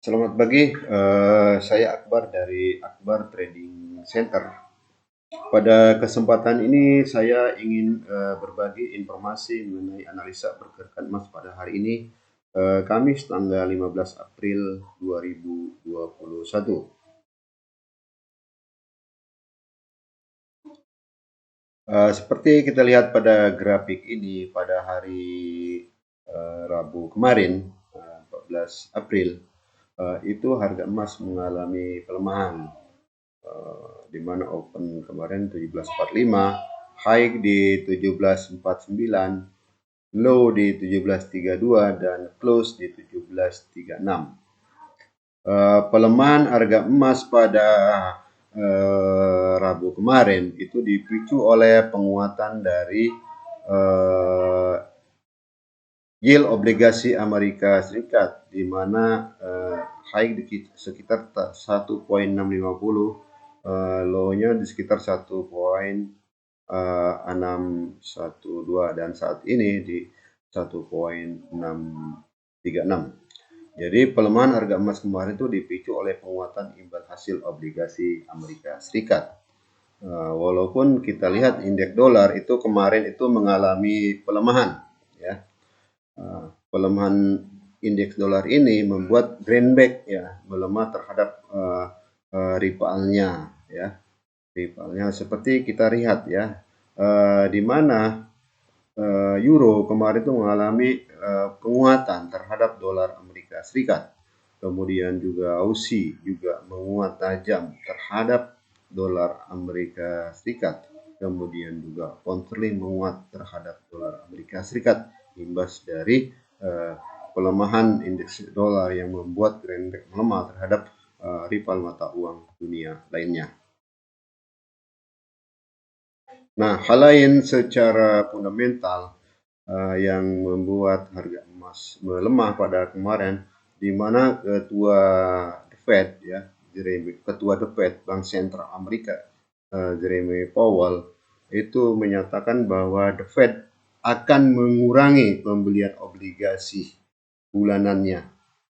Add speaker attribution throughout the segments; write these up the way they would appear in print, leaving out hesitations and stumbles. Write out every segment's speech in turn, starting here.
Speaker 1: Selamat pagi, saya Akbar dari Akbar Trading Center. Pada kesempatan ini saya ingin berbagi informasi mengenai analisa pergerakan emas pada hari ini, Kamis tanggal 15 April 2021. Seperti kita lihat pada grafik ini pada hari Rabu kemarin, 14 April, itu harga emas mengalami pelemahan. Di mana open kemarin 1745, high di 1749, low di 1732 dan close di 1736. Pelemahan harga emas pada Rabu kemarin itu dipicu oleh penguatan dari yield obligasi Amerika Serikat, di mana high di sekitar 1,650, low-nya di sekitar 1,612 dan saat ini di 1,636. Jadi pelemahan harga emas kemarin itu dipicu oleh penguatan imbal hasil obligasi Amerika Serikat. Walaupun kita lihat indeks dolar itu kemarin itu mengalami pelemahan, ya. Pelemahan indeks dolar ini membuat greenback, ya, melemah terhadap rivalnya, ya. Rivalnya seperti kita lihat, ya, di mana euro kemarin itu mengalami penguatan terhadap dolar Amerika Serikat. Kemudian juga Aussie juga menguat tajam terhadap dolar Amerika Serikat. Kemudian juga pound sterling menguat terhadap dolar Amerika Serikat, imbas dari pelemahan indeks dolar yang membuat greenback melemah terhadap rival mata uang dunia lainnya. Nah, hal lain secara fundamental yang membuat harga emas melemah pada kemarin, di mana ketua The Fed, ya, ketua The Fed, Bank Sentral Amerika, Jeremy Powell, itu menyatakan bahwa The Fed akan mengurangi pembelian obligasi bulanannya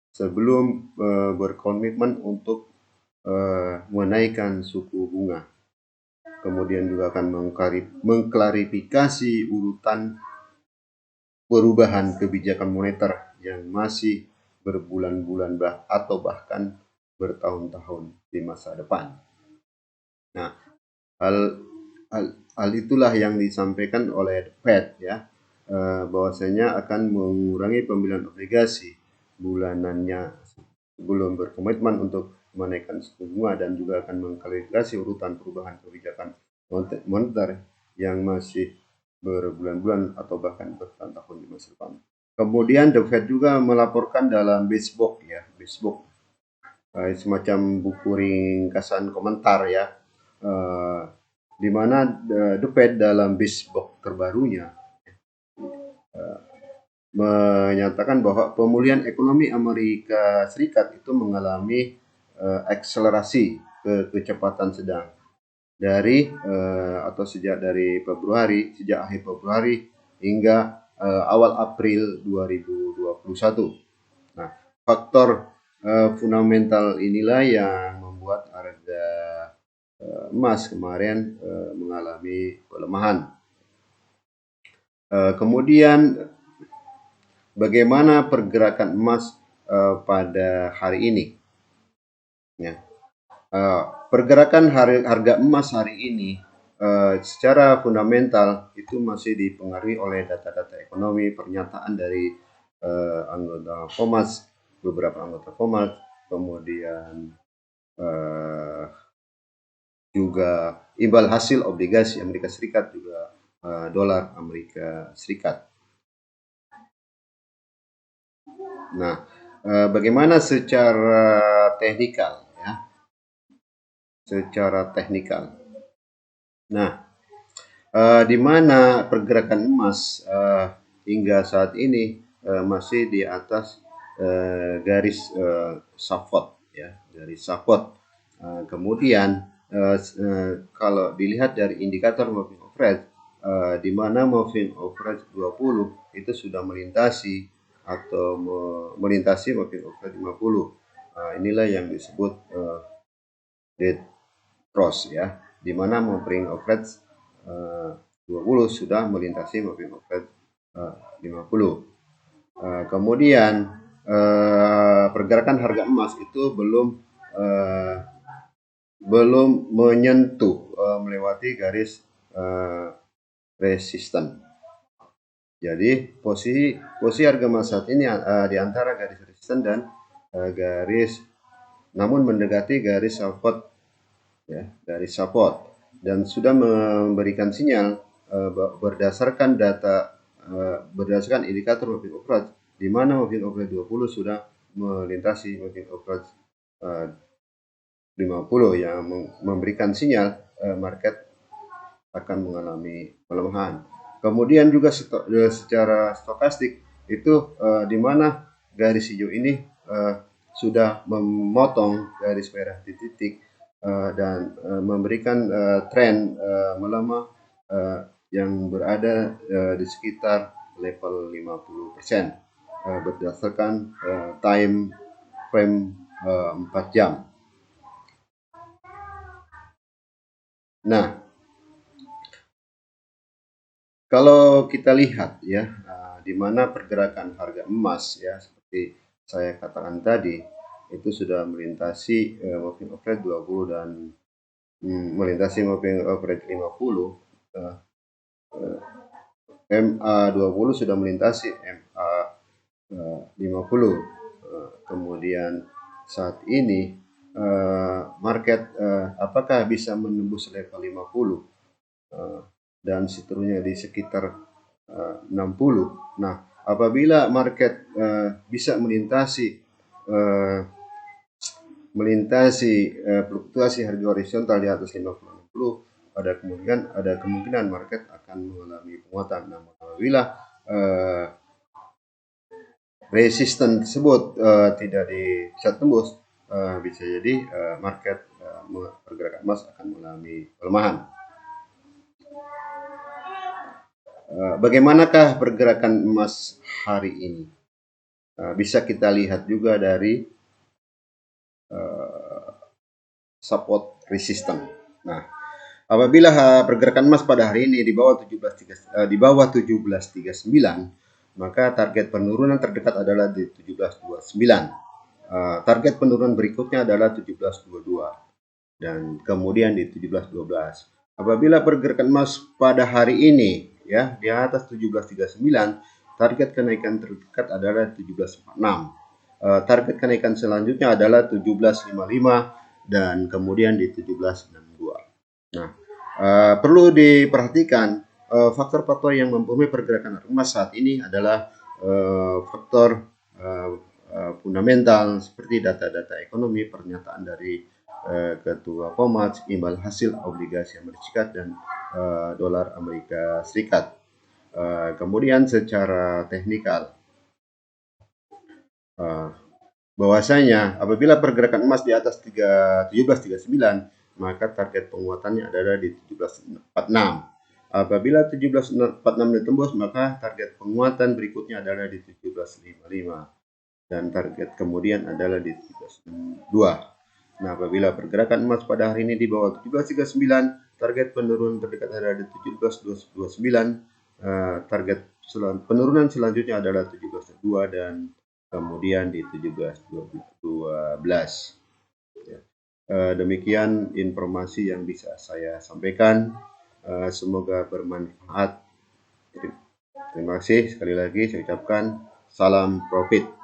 Speaker 1: sebelum berkomitmen untuk menaikkan suku bunga. Kemudian juga akan mengklarifikasi urutan perubahan kebijakan moneter yang masih berbulan-bulan atau bahkan bertahun-tahun di masa depan. Nah, hal itulah yang disampaikan oleh The Fed, ya, bahwasanya akan mengurangi pembelian obligasi bulanannya sebelum berkomitmen untuk menaikkan suku bunga, dan juga akan mengklarifikasi urutan perubahan kebijakan moneter yang masih berbulan-bulan atau bahkan bertahun-tahun di masa depan. Kemudian The Fed juga melaporkan dalam Beachbook, ya, Beachbook, semacam buku ringkasan komentar, ya, di mana The Fed dalam Beachbook terbarunya menyatakan bahwa pemulihan ekonomi Amerika Serikat itu mengalami akselerasi kecepatan sedang dari atau sejak akhir Februari hingga awal April 2021. Nah, faktor fundamental inilah yang membuat harga emas kemarin mengalami pelemahan. Kemudian bagaimana pergerakan emas pada hari ini? Ya. Pergerakan harga emas hari ini secara fundamental itu masih dipengaruhi oleh data-data ekonomi, pernyataan dari beberapa anggota FOMAS, kemudian juga imbal hasil obligasi Amerika Serikat, juga dolar Amerika Serikat. Nah, bagaimana secara teknikal, ya? Secara teknikal. Nah, di mana pergerakan emas hingga saat ini masih di atas garis support, ya, garis support. Kemudian kalau dilihat dari indikator moving average, di mana moving average 20 itu sudah melintasi moving average 50. Inilah yang disebut dead cross ya, di mana moving average 20 sudah melintasi moving average 50. Kemudian pergerakan harga emas itu belum menyentuh melewati garis resisten. Jadi posisi harga emas saat ini di antara garis resisten dan namun mendekati garis support ya, garis support, dan sudah memberikan sinyal berdasarkan indikator moving average, di mana moving average 20 sudah melintasi moving average 50 yang memberikan sinyal market akan mengalami pelemahan. Kemudian juga secara stokastik itu di mana garis hijau ini sudah memotong garis merah di titik dan memberikan tren melemah yang berada di sekitar level 50% berdasarkan time frame 4 jam. Nah, kalau kita lihat ya, di mana pergerakan harga emas ya, seperti saya katakan tadi, itu sudah melintasi moving average 20 dan melintasi moving average 50. MA20 sudah melintasi MA50. Kemudian saat ini market apakah bisa menembus level 50 dan seterusnya di sekitar 60. Nah, apabila market bisa melintasi fluktuasi harga horizontal di atas 50-60, ada kemungkinan market akan mengalami penguatan. Namun apabila resisten tersebut tidak bisa tembus, bisa jadi market pergerakan emas akan mengalami pelemahan. Bagaimanakah pergerakan emas hari ini? Bisa kita lihat juga dari support resistance. Nah, apabila pergerakan emas pada hari ini di bawah 17.39, maka target penurunan terdekat adalah di 17.29. Target penurunan berikutnya adalah 17.22 dan kemudian di 17.12. Apabila pergerakan emas pada hari ini ya di atas 17.39, target kenaikan terdekat adalah 17.46. Target kenaikan selanjutnya adalah 17.55 dan kemudian di 17.62. Nah, perlu diperhatikan faktor-faktor yang mempengaruhi pergerakan emas saat ini adalah faktor fundamental seperti data-data ekonomi, pernyataan dari Ketua Komats, imbal hasil obligasi Amerika Serikat dan dolar Amerika Serikat. Kemudian secara teknikal, bahwasanya apabila pergerakan emas di atas 17.39, maka target penguatannya adalah di 17.46. Apabila 17.46 ditembus, maka target penguatan berikutnya adalah di 17.55 dan target kemudian adalah di 17.2. Nah, apabila pergerakan emas pada hari ini di bawah 17.39, target penurunan terdekat adalah di 17.29. Target penurunan selanjutnya adalah 17.2 dan kemudian di 17.12. Demikian informasi yang bisa saya sampaikan. Semoga bermanfaat. Terima kasih sekali lagi saya ucapkan salam profit.